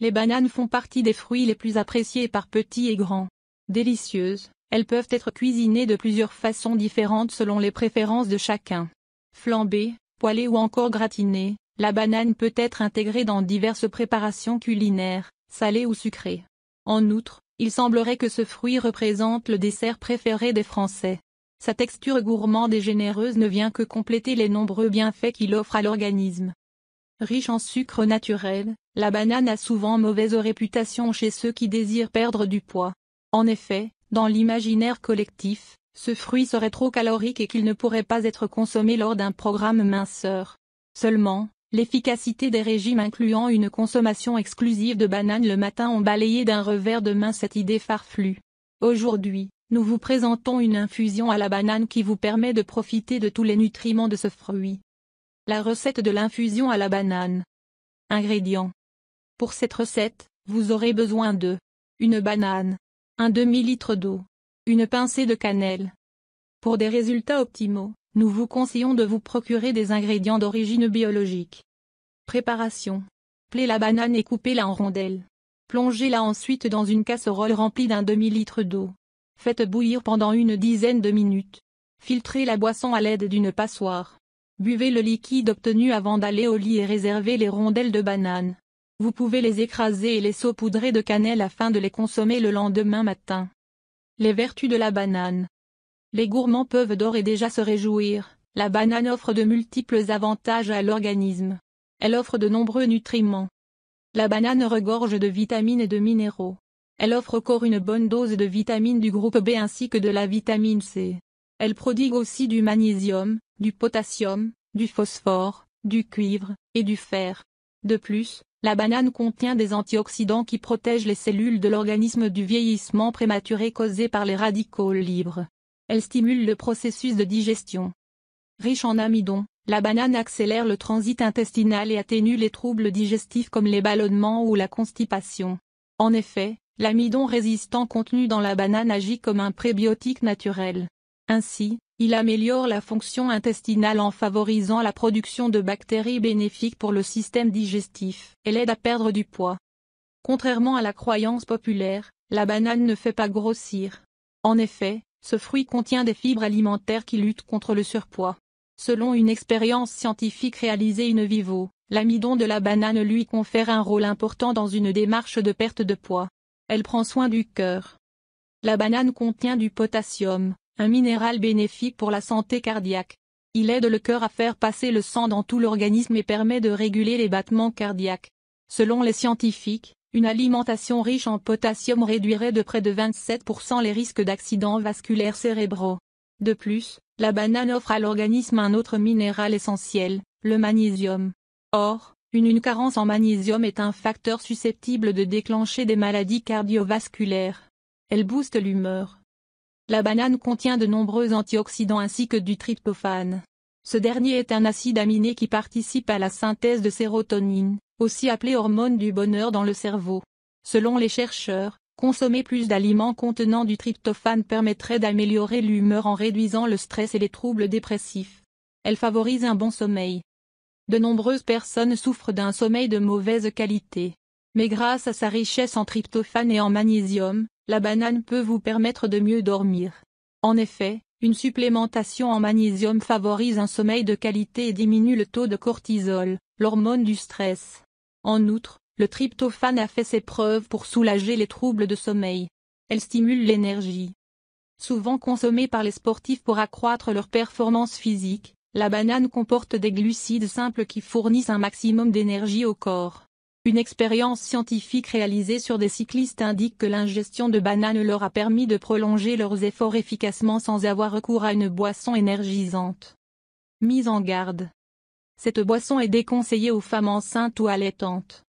Les bananes font partie des fruits les plus appréciés par petits et grands. Délicieuses, elles peuvent être cuisinées de plusieurs façons différentes selon les préférences de chacun. Flambée, poêlée ou encore gratinée, la banane peut être intégrée dans diverses préparations culinaires, salées ou sucrées. En outre, il semblerait que ce fruit représente le dessert préféré des Français. Sa texture gourmande et généreuse ne vient que compléter les nombreux bienfaits qu'il offre à l'organisme. Riche en sucre naturel, la banane a souvent mauvaise réputation chez ceux qui désirent perdre du poids. En effet, dans l'imaginaire collectif, ce fruit serait trop calorique et qu'il ne pourrait pas être consommé lors d'un programme minceur. Seulement, l'efficacité des régimes incluant une consommation exclusive de bananes le matin ont balayé d'un revers de main cette idée farfelue. Aujourd'hui, nous vous présentons une infusion à la banane qui vous permet de profiter de tous les nutriments de ce fruit. La recette de l'infusion à la banane. Ingrédients. Pour cette recette, vous aurez besoin de une banane, un demi-litre d'eau, une pincée de cannelle. Pour des résultats optimaux, nous vous conseillons de vous procurer des ingrédients d'origine biologique. Préparation. Pelez la banane et coupez-la en rondelles. Plongez-la ensuite dans une casserole remplie d'un demi-litre d'eau. Faites bouillir pendant une dizaine de minutes. Filtrez la boisson à l'aide d'une passoire. Buvez le liquide obtenu avant d'aller au lit et réservez les rondelles de banane. Vous pouvez les écraser et les saupoudrer de cannelle afin de les consommer le lendemain matin. Les vertus de la banane. Les gourmands peuvent d'ores et déjà se réjouir, la banane offre de multiples avantages à l'organisme. Elle offre de nombreux nutriments. La banane regorge de vitamines et de minéraux. Elle offre encore une bonne dose de vitamines du groupe B ainsi que de la vitamine C. Elle prodigue aussi du magnésium, du potassium, du phosphore, du cuivre, et du fer. De plus, la banane contient des antioxydants qui protègent les cellules de l'organisme du vieillissement prématuré causé par les radicaux libres. Elle stimule le processus de digestion. Riche en amidon, la banane accélère le transit intestinal et atténue les troubles digestifs comme les ballonnements ou la constipation. En effet, l'amidon résistant contenu dans la banane agit comme un prébiotique naturel. Ainsi, il améliore la fonction intestinale en favorisant la production de bactéries bénéfiques pour le système digestif. Elle aide à perdre du poids. Contrairement à la croyance populaire, la banane ne fait pas grossir. En effet, ce fruit contient des fibres alimentaires qui luttent contre le surpoids. Selon une expérience scientifique réalisée in vivo, l'amidon de la banane lui confère un rôle important dans une démarche de perte de poids. Elle prend soin du cœur. La banane contient du potassium, un minéral bénéfique pour la santé cardiaque. Il aide le cœur à faire passer le sang dans tout l'organisme et permet de réguler les battements cardiaques. Selon les scientifiques, une alimentation riche en potassium réduirait de près de 27% les risques d'accidents vasculaires cérébraux. De plus, la banane offre à l'organisme un autre minéral essentiel, le magnésium. Or, une carence en magnésium est un facteur susceptible de déclencher des maladies cardiovasculaires. Elle booste l'humeur. La banane contient de nombreux antioxydants ainsi que du tryptophane. Ce dernier est un acide aminé qui participe à la synthèse de sérotonine, aussi appelée hormone du bonheur dans le cerveau. Selon les chercheurs, consommer plus d'aliments contenant du tryptophane permettrait d'améliorer l'humeur en réduisant le stress et les troubles dépressifs. Elle favorise un bon sommeil. De nombreuses personnes souffrent d'un sommeil de mauvaise qualité. Mais grâce à sa richesse en tryptophane et en magnésium, la banane peut vous permettre de mieux dormir. En effet, une supplémentation en magnésium favorise un sommeil de qualité et diminue le taux de cortisol, l'hormone du stress. En outre, le tryptophane a fait ses preuves pour soulager les troubles de sommeil. Elle stimule l'énergie. Souvent consommée par les sportifs pour accroître leur performance physique, la banane comporte des glucides simples qui fournissent un maximum d'énergie au corps. Une expérience scientifique réalisée sur des cyclistes indique que l'ingestion de bananes leur a permis de prolonger leurs efforts efficacement sans avoir recours à une boisson énergisante. Mise en garde. Cette boisson est déconseillée aux femmes enceintes ou allaitantes.